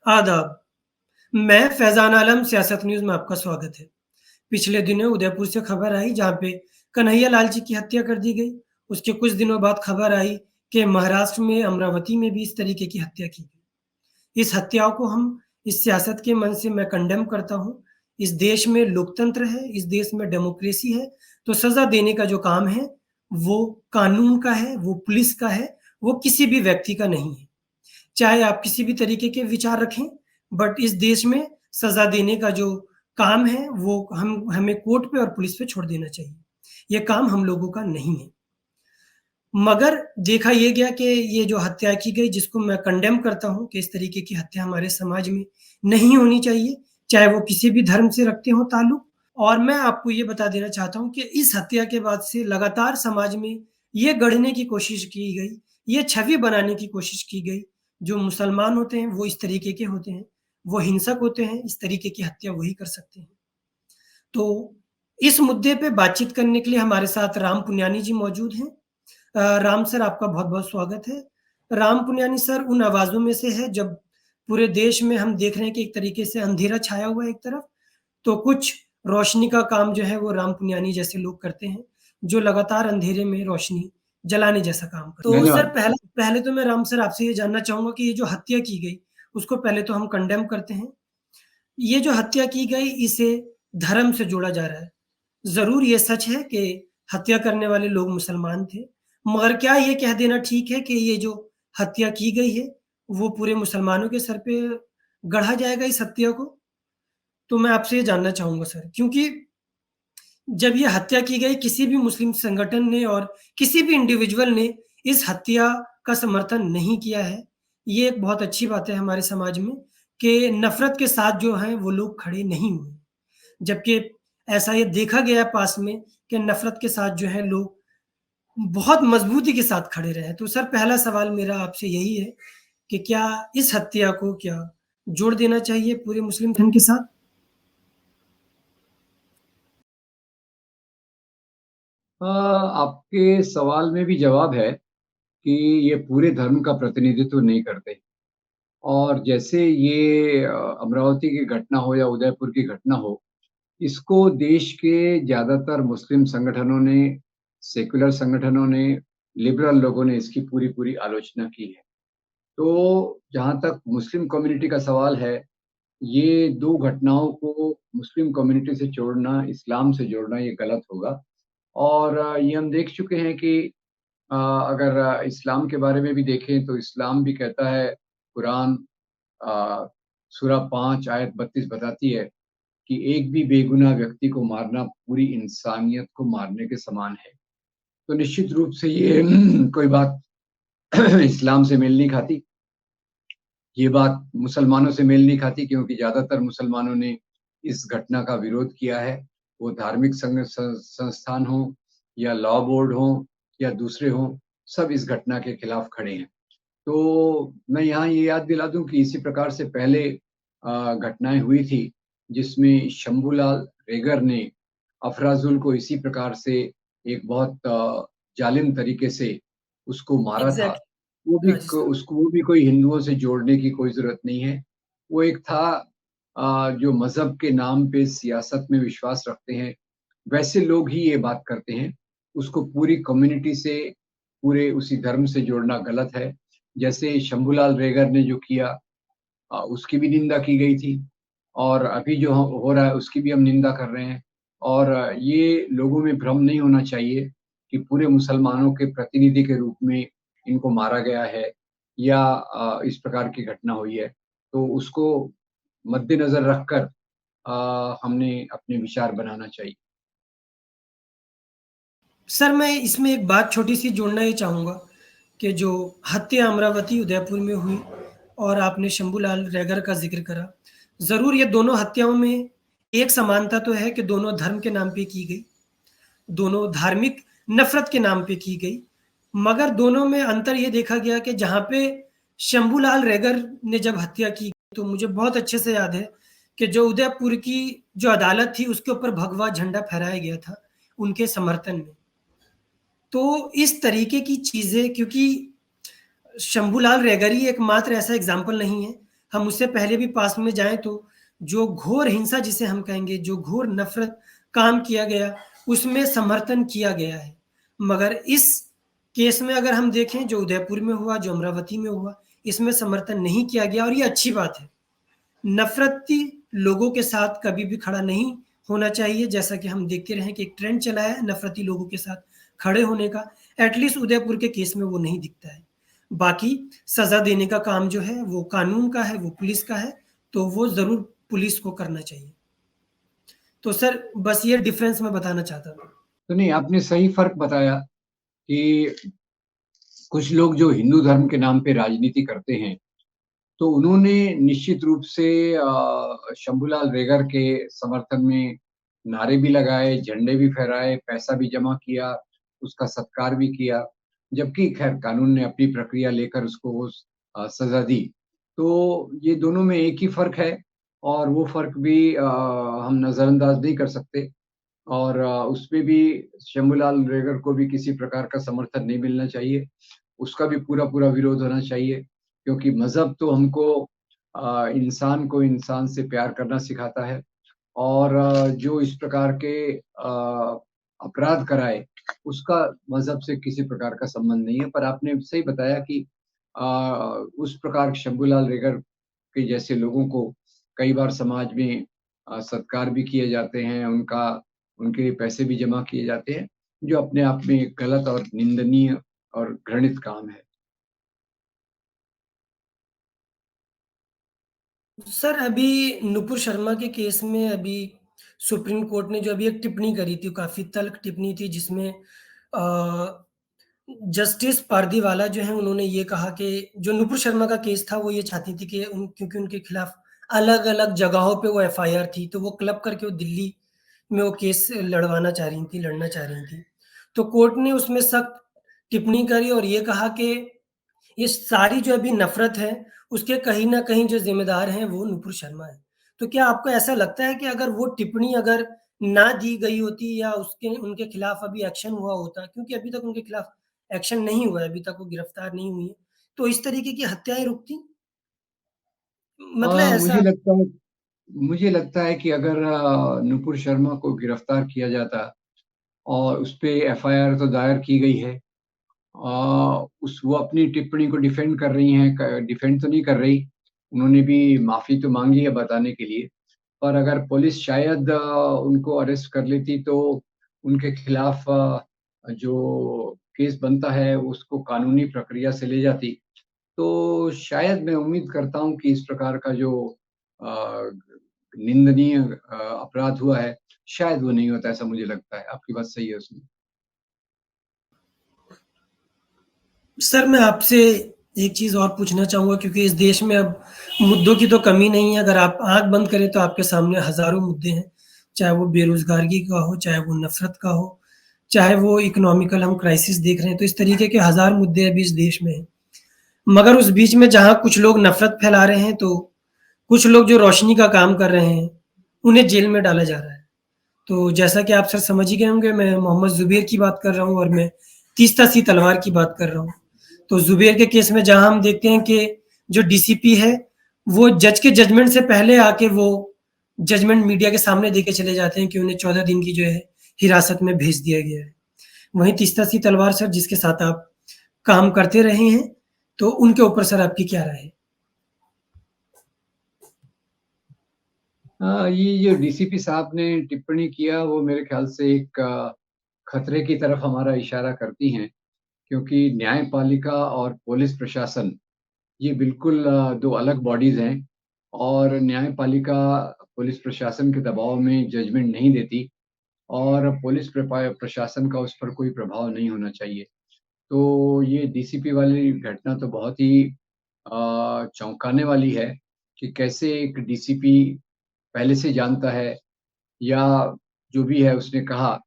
आदाब। मैं फैज़ान आलम, सियासत न्यूज़ में आपका स्वागत है। पिछले दिनों उदयपुर से खबर आई जहाँ पे कन्हैया लाल जी की हत्या कर दी गई। उसके कुछ दिनों बाद खबर आई कि महाराष्ट्र में अमरावती में भी इस तरीके की हत्या की गई। इस हत्याओं को हम इस सियासत के मन से मैं कंडेम करता हूँ। इस देश में लोकतंत्र है, इस देश में डेमोक्रेसी है, तो सज़ा देने का जो काम है, वो कानून का है, वो पुलिस का है, वो किसी भी व्यक्ति का नहीं है। चाहे आप किसी भी तरीके के विचार रखें, बट इस देश में सज़ा देने का जो काम है, वो हमें कोर्ट पे और पुलिस पे छोड़ देना चाहिए। ये काम हम लोगों का नहीं है। मगर देखा ये गया कि ये जो हत्या की गई, जिसको मैं कंडेम करता हूँ कि इस तरीके की हत्या हमारे समाज में नहीं होनी चाहिए, चाहे वो किसी भी धर्म से रखते हों ताल्लुक। और मैं आपको ये बता देना चाहता हूँ कि इस हत्या के बाद से लगातार समाज में ये गढ़ने की कोशिश की गई, ये छवि बनाने की कोशिश की गई, जो मुसलमान होते हैं वो इस तरीके के होते हैं, वो हिंसक होते हैं, इस तरीके की हत्या वही कर सकते हैं। तो इस मुद्दे पे बातचीत करने के लिए हमारे साथ राम पुनियानी जी मौजूद हैं। राम सर, आपका बहुत-बहुत स्वागत है। राम पुनियानी सर उन आवाज़ों में से है जब पूरे देश में हम देख रहे हैं कि एक तरीके से अंधेरा छाया हुआ है एक तरफ, तो कुछ रोशनी का काम जो है वो राम पुनियानी जैसे लोग करते हैं, जो लगातार अंधेरे में रोशनी जलाने जैसा काम करते हैं। तो सर धन्यवाद। पहले पहले तो मैं राम सर आपसे ये जानना चाहूँगा कि ये जो हत्या की गई, उसको पहले तो हम कंडेम करते हैं। ये जो हत्या की गई इसे धर्म से जोड़ा जा रहा है। ज़रूर ये सच है कि हत्या करने वाले लोग मुसलमान थे, मगर क्या ये कह देना ठीक है कि ये जो हत्या की गई है, वो पूरे मुसलमानों के सर पे गढ़ा जाएगा इस हत्या को? तो मैं आपसे ये जानना चाहूँगा सर, क्योंकि जब ये हत्या की गई किसी भी मुस्लिम संगठन ने और किसी भी इंडिविजुअल ने इस हत्या का समर्थन नहीं किया है। ये एक बहुत अच्छी बात है हमारे समाज में कि नफ़रत के साथ जो हैं वो लोग खड़े नहीं हुए। जबकि ऐसा ये देखा गया है पास में कि नफ़रत के साथ जो है लोग बहुत मज़बूती के साथ खड़े रहे हैं। तो सर पहला सवाल मेरा आपसे यही है कि क्या इस हत्या को क्या जोड़ देना चाहिए पूरे मुस्लिम धर्म के साथ? आपके सवाल में भी जवाब है कि ये पूरे धर्म का प्रतिनिधित्व नहीं करते और जैसे ये अमरावती की घटना हो या उदयपुर की घटना हो, इसको देश के ज़्यादातर मुस्लिम संगठनों ने, सेक्युलर संगठनों ने, लिबरल लोगों ने इसकी पूरी-पूरी आलोचना की है। तो जहाँ तक मुस्लिम कम्युनिटी का सवाल है, ये 2 घटनाओं को मुस्लिम कम्युनिटी से जोड़ना, इस्लाम से जोड़ना ये गलत होगा और ये हम देख चुके हैं कि अगर इस्लाम के बारे में भी देखें तो इस्लाम भी कहता है, कुरान सूरा 5 आयत 32 बताती है कि एक भी बेगुनाह व्यक्ति को मारना पूरी इंसानियत को मारने के समान है। तो निश्चित रूप से ये कोई बात इस्लाम से मेल नहीं खाती। ये बात मुसलमानों से मेल नहीं खाती क्योंकि ज़्यादातर मुसलमानों ने इस घटना का विरोध किया है। वो धार्मिक संस्थान हों या लॉ बोर्ड हों या दूसरे हों, सब इस घटना के खिलाफ खड़े हैं। तो मैं यहाँ ये याद दिला दूँ कि इसी प्रकार से पहले घटनाएँ हुई थी, जिसमें शंभूलाल रेगर ने अफराजुल को इसी प्रकार से एक बहुत जालिम तरीके से उसको मारा था। एग्ज़ैक्टली। हाँ जी सर। वो भी कोई हिंदुओं से जोड़ने की कोई ज़रूरत नहीं है। वो एक था जो मज़हब के नाम पे सियासत में विश्वास रखते हैं, वैसे लोग ही ये बात करते हैं। उसको पूरी कम्युनिटी से, पूरे उसी धर्म से जोड़ना गलत है। जैसे शंभूलाल रेगर ने जो किया उसकी भी निंदा की गई थी और अभी जो हो रहा है उसकी भी हम निंदा कर रहे हैं और ये लोगों में भ्रम नहीं होना चाहिए कि पूरे मुसलमानों के प्रतिनिधि के रूप में इनको मारा गया है या इस प्रकार की घटना हुई है। तो उसको मद्देनज़र रखकर हमने अपने विचार बनाना चाहिए। सर मैं इसमें एक बात छोटी-सी जोड़ना ये चाहूँगा कि जो हत्या अमरावती उदयपुर में हुई और आपने शंभूलाल रैगर का ज़िक्र करा। ज़रूर ये दोनों हत्याओं में एक समानता तो है कि दोनों धर्म के नाम पे की गई, दोनों धार्मिक नफ़रत के नाम पे की गई। मगर दोनों में अंतर ये देखा गया कि जहाँ पे शंभूलाल रैगर ने जब हत्या की, तो मुझे बहुत अच्छे से याद है कि जो उदयपुर की जो अदालत थी, उसके ऊपर भगवा झंडा फहराया गया था, उनके समर्थन में। तो इस तरीके की चीज़ें, क्योंकि शंभूलाल रैगर ही एकमात्र ऐसा एग्ज़ाम्पल नहीं है। हम उससे पहले भी पास में जाएँ तो जो घोर हिंसा जिसे हम कहेंगे, जो घोर नफ़रत काम किया गया, उसमें समर्थन किया गया है। मगर इस केस में अगर हम देखें जो उदयपुर में हुआ, जो अमरावती में हुआ, इसमें समर्थन नहीं किया गया और ये अच्छी बात है। नफ़रती लोगों के साथ कभी भी खड़ा नहीं होना चाहिए, जैसा कि हम देखते रहे कि एक ट्रेंड चला है नफ़रती लोगों के साथ खड़े होने का, एटलीस्ट उदयपुर के केस में वो नहीं दिखता है। बाकी सज़ा देने का काम जो है वो कानून का है, वो पुलिस का है, तो वो ज़रूर पुलिस को करना चाहिए। तो सर बस ये डिफ़रेंस मैं बताना चाहता था। तो नहीं, आपने सही फ़र्क बताया कि कुछ लोग जो हिंदू धर्म के नाम पे राजनीति करते हैं, तो उन्होंने निश्चित रूप से शंभूलाल रेगर के समर्थन में नारे भी लगाए, झंडे भी फहराए, पैसा भी जमा किया, उसका सत्कार भी किया, जबकि ख़ैर कानून ने अपनी प्रक्रिया लेकर उसको वो सज़ा दी। तो ये दोनों में एक ही फ़र्क है और वो फ़र्क भी हम नज़रअंदाज़ नहीं कर सकते और उसमें भी शंभूलाल रेगर को भी किसी प्रकार का समर्थन नहीं मिलना चाहिए। उसका भी पूरा-पूरा विरोध होना चाहिए, क्योंकि मज़हब तो हमको इंसान को इंसान से प्यार करना सिखाता है और जो इस प्रकार के अपराध कराए, उसका मज़हब से किसी प्रकार का संबंध नहीं है। पर आपने सही बताया कि अ, उस प्रकार शंभूलाल रेगर के जैसे लोगों को कई बार समाज में सत्कार भी किए जाते हैं, उनके लिए पैसे भी जमा किए जाते हैं, जो अपने आप में एक गलत और निंदनीय और घृणित काम है। सर अभी नुपुर शर्मा के केस में अभी सुप्रीम कोर्ट ने जो अभी एक टिप्पणी करी थी, काफ़ी तल्ख़ टिप्पणी थी जिसमें जस्टिस पारदीवाला जो हैं उन्होंने ये कहा कि जो नुपुर शर्मा का केस था वो ये चाहती थी कि क्योंकि उनके खिलाफ अलग-अलग जगहों पे वो एफआईआर थी, तो वो क्लब करके वो दिल्ली में वो केस लड़वाना चाह रही थी, लड़ना चाह रही थी। तो कोर्ट ने उसमें सख्त टिप्पणी करी और ये कहा कि ये सारी जो अभी नफ़रत है, उसके कहीं न कहीं जो ज़िम्मेदार हैं वो नुपुर शर्मा हैं। तो क्या आपको ऐसा लगता है कि अगर वो टिप्पणी अगर ना दी गई होती या उसके उनके खिलाफ अभी एक्शन हुआ होता, क्योंकि अभी तक उनके खिलाफ एक्शन नहीं हुआ है, अभी तक वो गिरफ्तार नहीं हुई हैं, तो इस तरीके की हत्याएँ रुकती? मतलब अ, मुझे ऐसा लगता है मुझे लगता है कि अगर नुपुर शर्मा को गिरफ्तार किया जाता और उसपे एफआईआर तो दायर की गई है। उस वो अपनी टिप्पणी को डिफेंड कर रही हैं, क डिफेंड तो नहीं कर रही। उन्होंने भी माफ़ी तो माँगी है बताने के लिए। पर अगर पुलिस शायद उनको अरेस्ट कर लेती तो उनके खिलाफ जो केस बनता है उसको कानूनी प्रक्रिया से ले जाती। तो शायद मैं उम्मीद करता हूँ कि इस प्रकार का जो अ, निंदनीय अपराध हुआ है, शायद वो नहीं होता ऐसा मुझे लगता है। आपकी बात सही है उसमें। सर मैं आपसे एक चीज़ और पूछना चाहूँगा क्योंकि इस देश में अब मुद्दों की तो कमी नहीं है, अगर आप आँख बंद करें तो आपके सामने हज़ारों मुद्दे हैं, चाहे वो बेरोज़गारी का हो, चाहे वो नफ़रत का हो, चाहे वो इकोनॉमिकल हम क्राइसिस देख रहे हैं, तो इस तरीके के हज़ार मुद्दे अभी इस देश में हैं। मगर उस बीच में जहाँ कुछ लोग नफ़रत फैला रहे हैं, तो कुछ लोग जो रोशनी का काम कर रहे हैं, उन्हें जेल में डाला जा रहा है। तो जैसा कि आप सर समझ ही गए होंगे, मैं मोहम्मद ज़ुबैर की बात कर रहा हूँ और मैं तीस्ता सी तलवार की बात कर रहा हूँ। तो ज़ुबैर के केस में जहाँ हम देखते हैं कि जो डीसीपी है, वो जज के जजमेंट से पहले आके वो जजमेंट मीडिया के सामने देके चले जाते हैं कि उन्हें 14 दिन की जो है हिरासत में भेज दिया गया है। वहीं तीस्ता सी तलवार सर जिसके साथ आप काम करते रहे हैं, तो उनके ऊपर सर आपकी क्या राय है? ये जो डीसीपी साहब ने टिप्पणी किया वो मेरे ख़्याल से एक खतरे की तरफ हमारा इशारा करती हैं, क्योंकि न्यायपालिका और पुलिस प्रशासन ये बिल्कुल 2 अलग बॉडीज़ हैं और न्यायपालिका पुलिस प्रशासन के दबाव में जजमेंट नहीं देती और पुलिस प्रशासन का उस पर कोई प्रभाव नहीं होना चाहिए। तो ये डीसीपी वाली घटना तो बहुत ही चौंकाने वाली है कि कैसे एक डीसीपी पहले से जानता है या जो भी है उसने कहा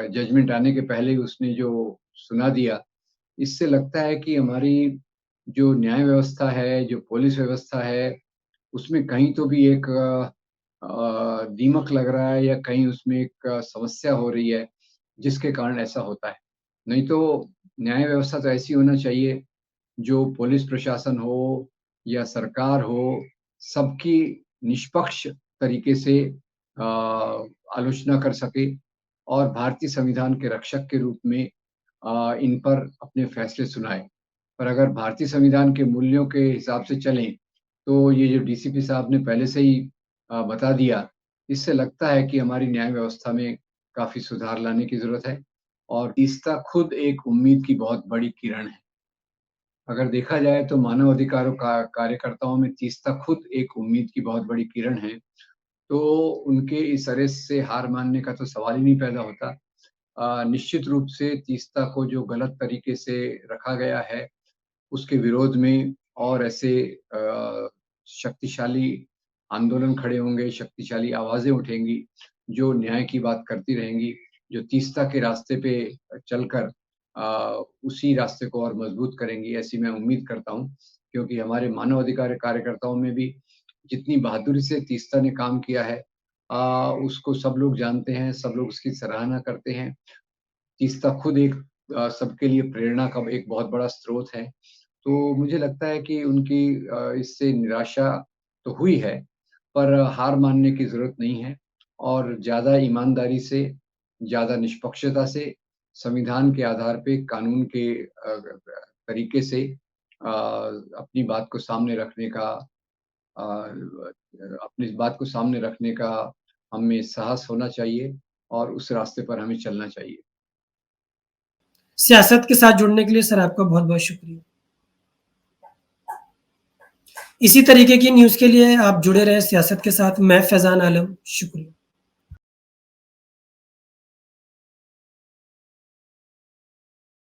जजमेंट आने के पहले ही उसने जो सुना दिया, इससे लगता है कि हमारी जो न्याय व्यवस्था है, जो पुलिस व्यवस्था है, उसमें कहीं तो भी एक दीमक लग रहा है या कहीं उसमें एक समस्या हो रही है, जिसके कारण ऐसा होता है। नहीं तो न्याय व्यवस्था तो ऐसी होना चाहिए, जो पुलिस प्रशासन हो या सरकार हो, सबकी निष्पक्ष तरीके से आलोचना कर सके और भारतीय संविधान के रक्षक के रूप में इन पर अपने फैसले सुनाए। पर अगर भारतीय संविधान के मूल्यों के हिसाब से चलें, तो ये जो डीसीपी साहब ने पहले से ही बता दिया, इससे लगता है कि हमारी न्याय व्यवस्था में काफ़ी सुधार लाने की ज़रूरत है और तीस्ता खुद एक उम्मीद की बहुत बड़ी किरण है। अगर देखा जाए तो मानव अधिकारों का कार्यकर्ताओं में तीस्ता खुद एक उम्मीद की बहुत बड़ी किरण है, तो उनके इस अरेस्ट से हार मानने का तो सवाल ही नहीं पैदा होता। निश्चित रूप से तीस्ता को जो गलत तरीके से रखा गया है, उसके विरोध में और ऐसे शक्तिशाली आंदोलन खड़े होंगे, शक्तिशाली आवाज़ें उठेंगी, जो न्याय की बात करती रहेंगी, जो तीस्ता के रास्ते पे चलकर उसी रास्ते को और मज़बूत करेंगी, ऐसी मैं उम्मीद करता हूँ। क्योंकि हमारे मानव अधिकार कार्यकर्ताओं में भी जितनी बहादुरी से तीस्ता ने काम किया है उसको सब लोग जानते हैं, सब लोग उसकी सराहना करते हैं। तीस्ता खुद एक सबके लिए प्रेरणा का एक बहुत बड़ा स्रोत है। तो मुझे लगता है कि उनकी इससे निराशा तो हुई है, पर हार मानने की ज़रूरत नहीं है और ज़्यादा ईमानदारी से, ज़्यादा निष्पक्षता से, संविधान के आधार पे कानून के तरीके से अपनी बात को सामने रखने का अपनी इस बात को सामने रखने का हम में साहस होना चाहिए और उस रास्ते पर हमें चलना चाहिए। सियासत के साथ जुड़ने के लिए सर आपका बहुत-बहुत शुक्रिया। इसी तरीके की न्यूज़ के लिए आप जुड़े रहें सियासत के साथ। मैं फैज़ान आलम, शुक्रिया।